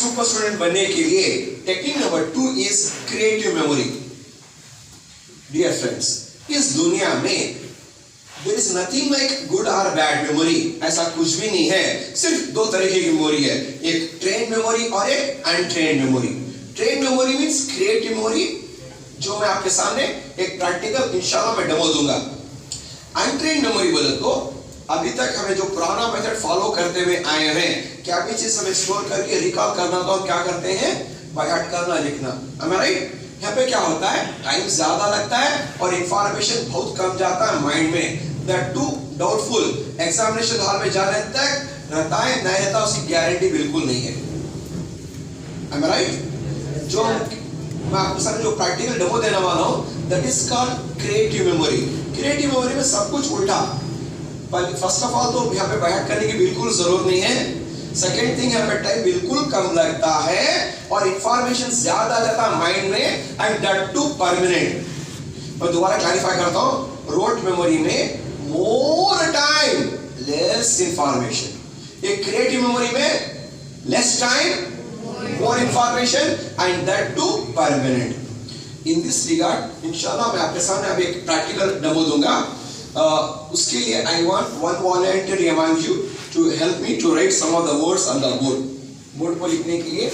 Super student बनने के लिए technique number 2 is creative memory. Dear friends, इस दुनिया में there is nothing like good और बैड मेमोरी, ऐसा कुछ भी नहीं है। सिर्फ दो तरीके की मेमोरी है, एक ट्रेन मेमोरी और एक untrained memory. Train memory means creative memory, जो मैं आपके सामने एक प्रैक्टिकल इंशाल्लाह मैं डेमो दूंगा। अनट्रेन मेमोरी बोले तो अभी तक हमें जो पुराना मेथड फॉलो करते हुए आए हैं, क्या भी चीज हमें स्टोर करके रिकॉल करना तो हम क्या करते हैं, बाय हार्ट करना, लिखना। am I right? यहाँ पे क्या होता है, टाइम ज्यादा लगता है और इंफॉर्मेशन बहुत कम जाता है माइंड में। That too doubtful, examination hall में जाने तक रहता है नहीं रहता उसकी गारंटी बिल्कुल नहीं है। am I right? जो मैं आपके सामने जो प्रैक्टिकल डेमो देने वाला हूँ, that is called creative memory. Creative memory में सब कुछ उल्टा। फर्स्ट ऑफ ऑल तो यहाँ पे बैठ करने की बिल्कुल जरूरत नहीं है। सेकेंड थिंग, यहाँ पे टाइम बिल्कुल कम लगता है और इंफॉर्मेशन ज्यादा जाता है माइंड में, एंड दैट टू परमानेंट। मैं दोबारा क्लैरिफाई करता हूँ, रोट मेमोरी में मोर टाइम लेस इंफॉर्मेशन, एक क्रिएटिव मेमोरी में less time more information and that too permanent. In this regard, इंशाल्लाह मैं आपके सामने अभी एक प्रैक्टिकल डेमो दूंगा। उसके लिए I want one volunteer among you to help me to write some of the words on the board. Board पर लिखने के लिए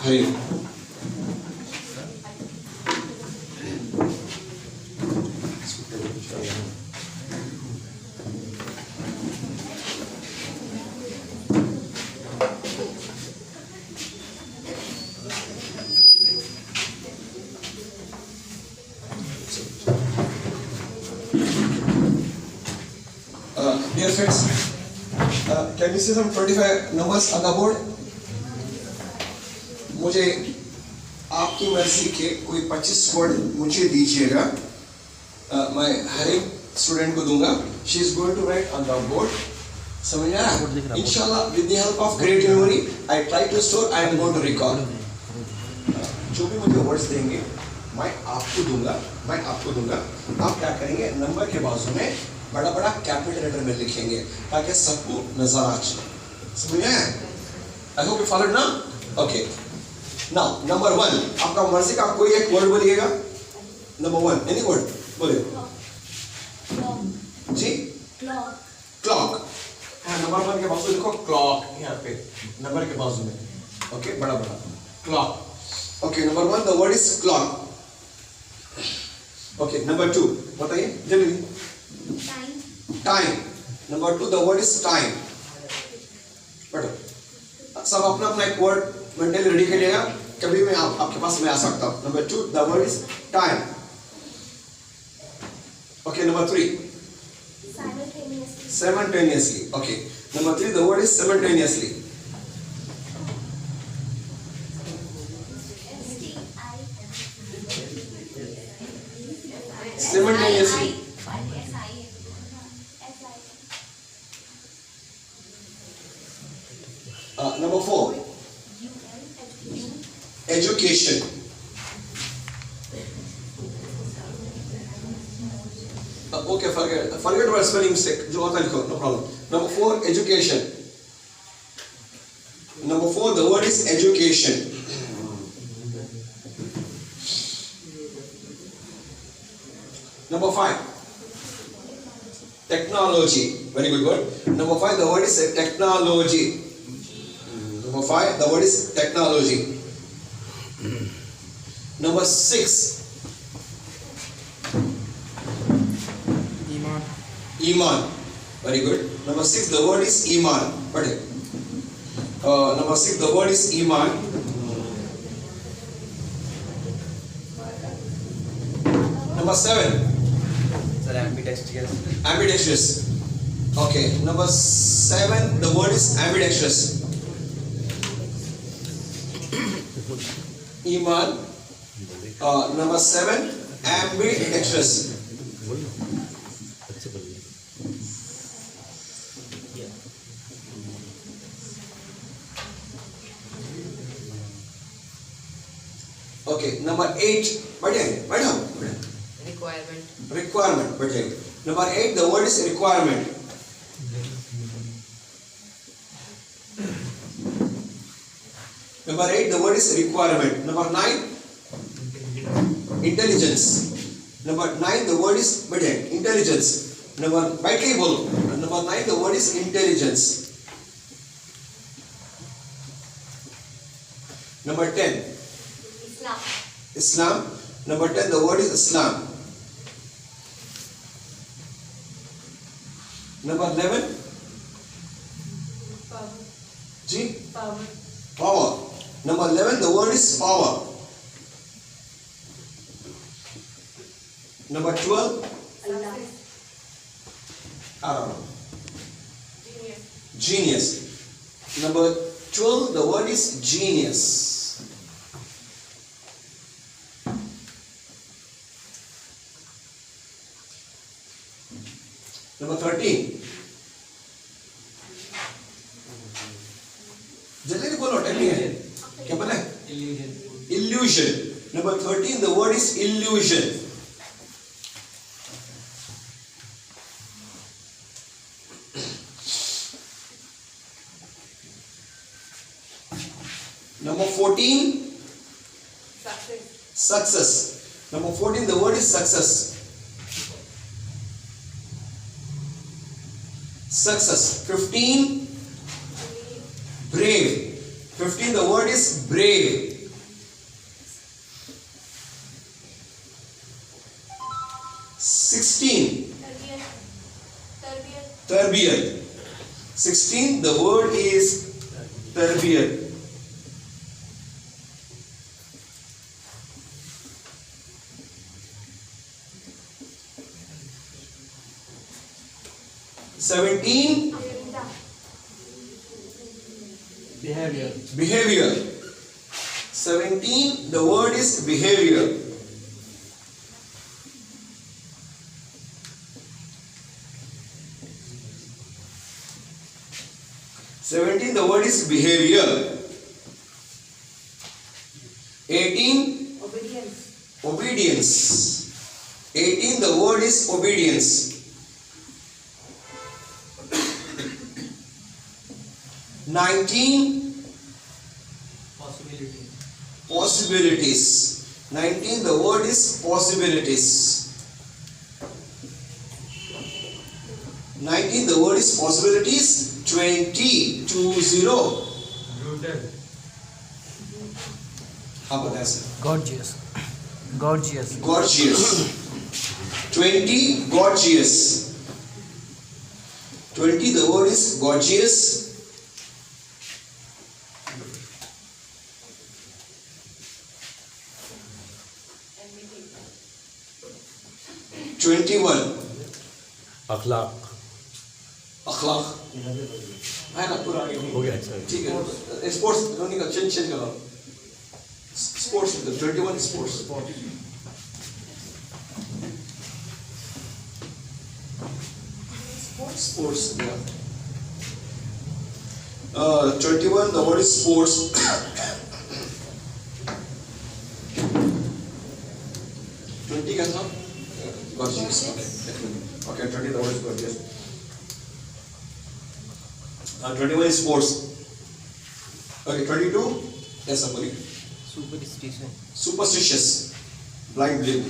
हरी dear friends, can you see some 25 numbers on the board? मुझे आपकी मर्जी के कोई 25 वर्ड मुझे दीजिएगा, मैं हर एक स्टूडेंट को दूंगा। She is going to write on the board. समझ आया? इंशाल्लाह with the help of creative memory I try to store, I am going to recall. जो भी मुझे वर्ड्स देंगे मैं आपको दूंगा। आप क्या करेंगे, नंबर के बाजू में बड़ा बड़ा कैपिटल लेटर में लिखेंगे ताकि सबको नजर आ जाए। समझ आया? आई होप यू फॉलोड ना? ओके, नाउ नंबर 1, आपका मर्जी का कोई एक वर्ड बोलिएगा। नंबर 1 एनी वर्ड बोलिए जी। क्लॉक। नंबर 1 के बाजू लिखो क्लॉक, यहाँ पे नंबर के बाजू में। ओके, बड़ा बड़ा clock. Okay, number 1 the word is clock. Okay, number 2 बताइए जल्दी। Time. Number 2 the word is time. पढ़ो सब अपना अपना एक वर्ड मेंटली रेडी करिएगा, कभी मैं आपके पास मैं आ सकता हूं। Number 2 the word is time. Okay, number 3 simultaneously. Okay, number 3 the word is simultaneously. Simultaneously. Number 4 education. Okay, forget about spelling mistake, जो होता लिखो, no problem. Number 4 education. Number 4 the word is education. Number 5 technology. Very good word. Number 5 the word is technology. Number 5 the word is technology. Number 6 Iman. Very good. Number 6 the word is Iman. What is Number 6, the word is iman. Number 7. Sir, ambidextrous. Ambidextrous. Okay. Number 7, the word is ambidextrous. Iman. Number 7, ambidextrous. Okay, number 8. Requirement. Number 8, the word is requirement. Number 8, the word is requirement. Number 9, intelligence. Number 9, the word is intelligence. Number 9, the word is intelligence. Number 10, Islam. Number 10, the word is Islam. Number 11, power. Number 11, the word is power. Number 12, I don't know. Genius. Number 12, the word is genius. Number 13. जल्दी बोलो, technique है क्या बोला? Illusion. Number 13, the word is illusion. Number 14, success. Number 14, the word is success. Success. 15, brave. 15, the word is brave. 16, tarbiyat. 16, the word is tarbiyat. 17, behavior. 17, the word is behavior. 17, the word is behavior. 18, obedience. 18, the word is obedience. 19, possibilities. 19, the word is possibilities. 19, the word is possibilities. 20, 20. How about that? Gorgeous. 20, gorgeous. 20, the word is gorgeous. 21, अखलाक अखलाक है ना पूरा हो गया अच्छा ठीक है sports running का change करो sports 21 sports sports yeah 21 the word is sports 20 का था gorgeous okay 20 the word is gorgeous 21 is sports okay 22 yes somebody superstitious blind belief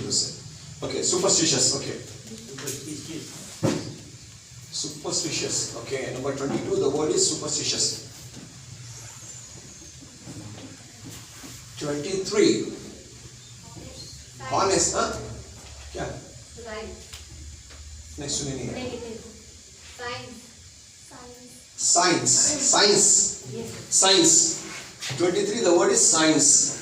okay superstitious okay superstitious okay number 22 the word is superstitious 23 honest huh क्या next सुनिए नहीं है science Science. 23, the word is science.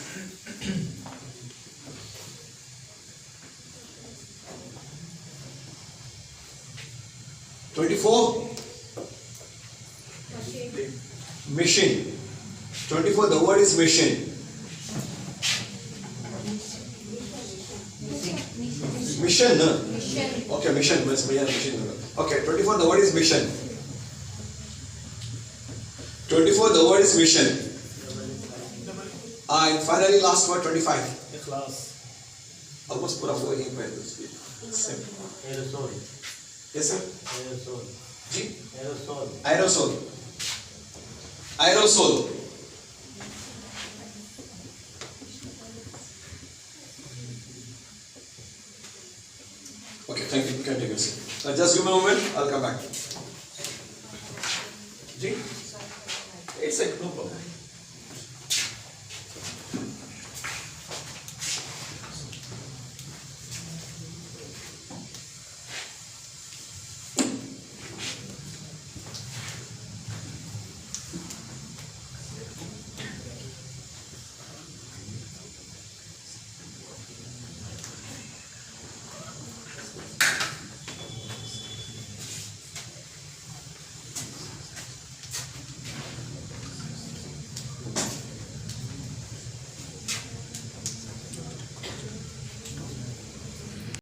Mission. 24, the word is mission. Mission, no? Okay, mission. Okay, 24, the word is mission. 24, the word is mission. And finally, last word, 25. Class. Almost pura four in Aerosol. Yes, sir? Aerosol. Ji? Aerosol. Aerosol. Aerosol. Okay, thank you. You can take it, sir. Just give me a moment. I'll come back. Ji? It's a no problem.